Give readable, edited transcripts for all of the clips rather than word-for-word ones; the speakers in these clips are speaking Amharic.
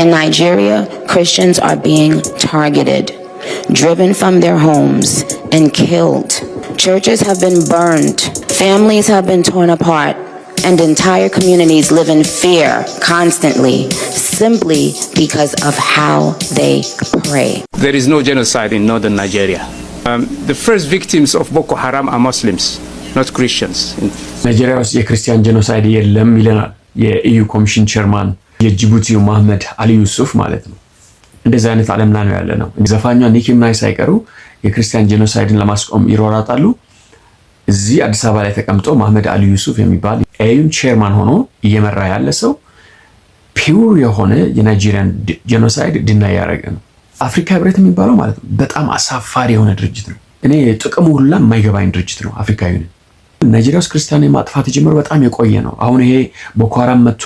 In Nigeria, Christians are being targeted, driven from their homes, and killed. Churches have been burned, families have been torn apart, and entire communities live in fear constantly, simply because of how they pray. There is no genocide in northern Nigeria. The first victims of Boko Haram are Muslims, not Christians. ናይጄሪያ ውስጥ የክርስቲያን ጄኖሳይድ የለም ይለናል የኢዩ ኮሚሽን ቸርማን የጅቡቲው መሐመድ አሊ ዩሱፍ ማለት ነው። እንደዚህ አይነት ዓለም ላይ ነው ያለ ነው። ዘፋኟ ኒኪ ሚናጅ ሳይቀሩ የክርስቲያን ጄኖሳይድን ለማስቆም ይሮራጣሉ። እዚህ አዲስ አበባ ላይ ተቀምጦ መሐመድ አሊ ዩሱፍ የሚባል የኢዩ ቸርማን ሆኖ እየመራ ያለ ሰው ፒውር የሆነ የናይጄሪያን ጄኖሳይድ ድናይ ያደረገ ነው። አፍሪካ ህብረት የሚባለው ማለት ነው በጣም አሳፋሪ የሆነ ድርጅት ነው። እኔ ጥቅሙ ሁላ የማይገባኝ ድርጅት ነው። አፍሪካዊ ነው። ናይጄሪያ ውስጥ ክርስቲያን የማጥፋት የጀመረው በጣም የቆየ ነው። አሁን ይሄ ቦኮ ሃራም መጥቶ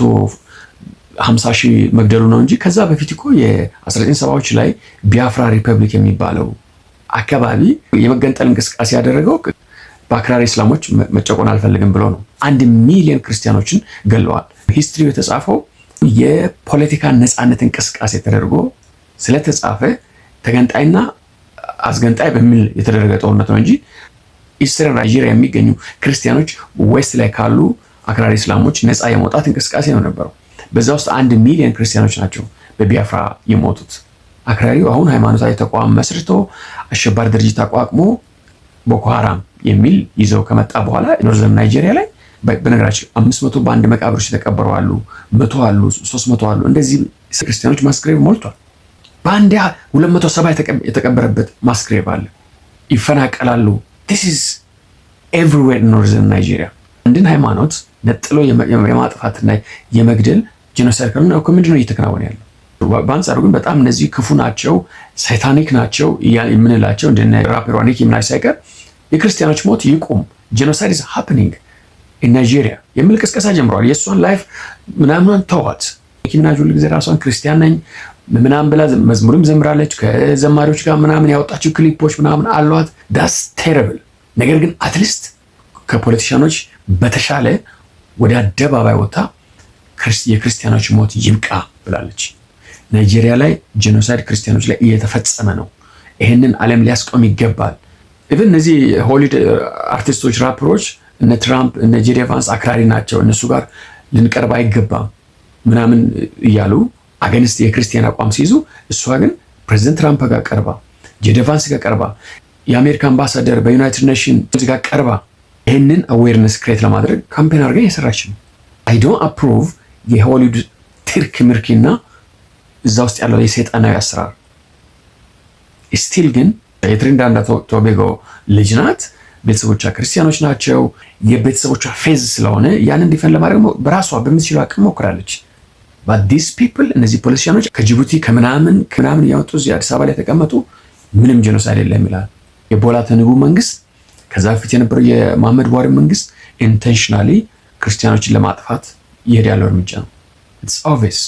50,000 መግደሉ ነው እንጂ ከዛ በፊት እኮ የ1970ዎች ላይ ቢያፍራ ሪፐብሊክ የሚባለው አካባቢ የመገንጠል እንቅስቃሴ ያደረገው በአክራሪ እስላሞች መጨቆን አልፈልግም ብሎ ነው። 1 ሚሊዮን ክርስቲያኖችን ገለዋል። ሂስትሪው የተጻፈው የፖለቲካ ነፃነት እንቅስቃሴ ተደርጎ ስለተጻፈ ተገንጣይና አስገንጣይ በሚል የተደረገ ጦርነት ነው እንጂ ኢስተርን ናይጄሪያ የሚገኙ ክርስቲያኖች ዌስት ላይ ካሉ አክራሪ እስላሞች ነፃ የመውጣት እንቅስቃሴ ነው ነበረው። በዛ ውስጥ 1 ሚሊዮን ክርስቲያኖች ናቸው በቢያፍራ የሞቱት። አክራሪው አሁን ሃይማኖታዊ ተቋም መስርቶ አሸባሪ ድርጅት አቋቁሞ ቦኮ ሃራም የሚል ይዘው ከመጣ በኋላ ኖርዘርን ናይጄሪያ ላይ በነገራችን 500 በአንድ መቃብሮች የተቀበሩ አሉ፣ 100 አሉ፣ 300 አሉ። እንደዚህ ክርስቲያኖች ማስክሬቭ ሞልቷል። በአንድ 270 የተቀበረበት ማስክሬቭ አለ። ይፈናቀላሉ። This is everywhere in northern Nigeria. አንድን ሃይማኖት ነጥሎ የማጥፋትና የመግደል ጄኖሳይድ ከሆነ ነው ምንድነው እየተከናወነ ያለው? በአንጻሩ ግን በጣም እነዚህ ክፉ ናቸው፣ ሳይታኒክ ናቸው የምንላቸው እንደነ ራፐሯ ኒኪ ሚናጅ ሳይቀር የክርስቲያኖች ሞት ይቁም፣ ጄኖሳይድ is happening in Nigeria የሚል ቅስቀሳ ጀምረዋል። የእሷን ላይፍ ምናምን ተዋት። ኒኪ ሚናጅ ሁሉ ጊዜ ራሷን ክርስቲያን ነኝ ምናምን ብላ መዝሙርም ዘምራለች። ከዘማሪዎች ጋር ምናምን ያወጣችው ክሊፖች ምናምን አሏት። ዳስ ቴረብል። ነገር ግን አትሊስት ከፖለቲሻኖች በተሻለ ወደ አደባባይ ወጣ የክርስቲያኖች ሞት ይብቃ ብላለች። ናይጄሪያ ላይ ጄኖሳይድ ክርስቲያኖች ላይ እየተፈጸመ ነው። ይሄንን ዓለም ሊያስቆም ይገባል። ኢቭን እነዚህ ሆሊውድ አርቲስቶች፣ ራፐሮች እነ ትራምፕ እነ ጄዲ ቫንስ አክራሪ ናቸው፣ እነሱ ጋር ልንቀርብ አይገባም ምናምን እያሉ አገንስት የክርስቲያን አቋም ሲይዙ፣ እሷ ግን ፕሬዚደንት ትራምፕ ጋር ቀርባ ጄዲ ቫንስ ጋር ቀርባ የአሜሪካ አምባሳደር በዩናይትድ ኔሽንስ ጋር ቀርባ ይህንን አዌርነስ ክሬት ለማድረግ ካምፔን አድርጋ እየሰራች ነው። አይ ዶንት አፕሩቭ የሆሊውድ ትርክ ምርኪና እዛ ውስጥ ያለው የሰይጣናዊ አሰራር። ስቲል ግን የትሪኒዳድ ቶቤጎ ልጅ ናት። ቤተሰቦቿ ክርስቲያኖች ናቸው። የቤተሰቦቿ ፌዝ ስለሆነ ያንን ዲፈን ለማድረግ በራሷ በምትችለው አቅም ሞክራለች። but these people እነዚህ ፖለቲሻኖች ከጅቡቲ ከምናምን ያወጡ እዚህ አዲስ አበባ ላይ ተቀመጡ። ምንም ጄኖሳይድ የለም ይላል የቦላ ተንቡ መንግስት። ከዛ በፊት የነበረው የመሐመድ ቡሃሪ መንግስት ኢንቴንሽናሊ ክርስቲያኖችን ለማጥፋት ይሄድ ያለው እርምጃ ነው። it's obvious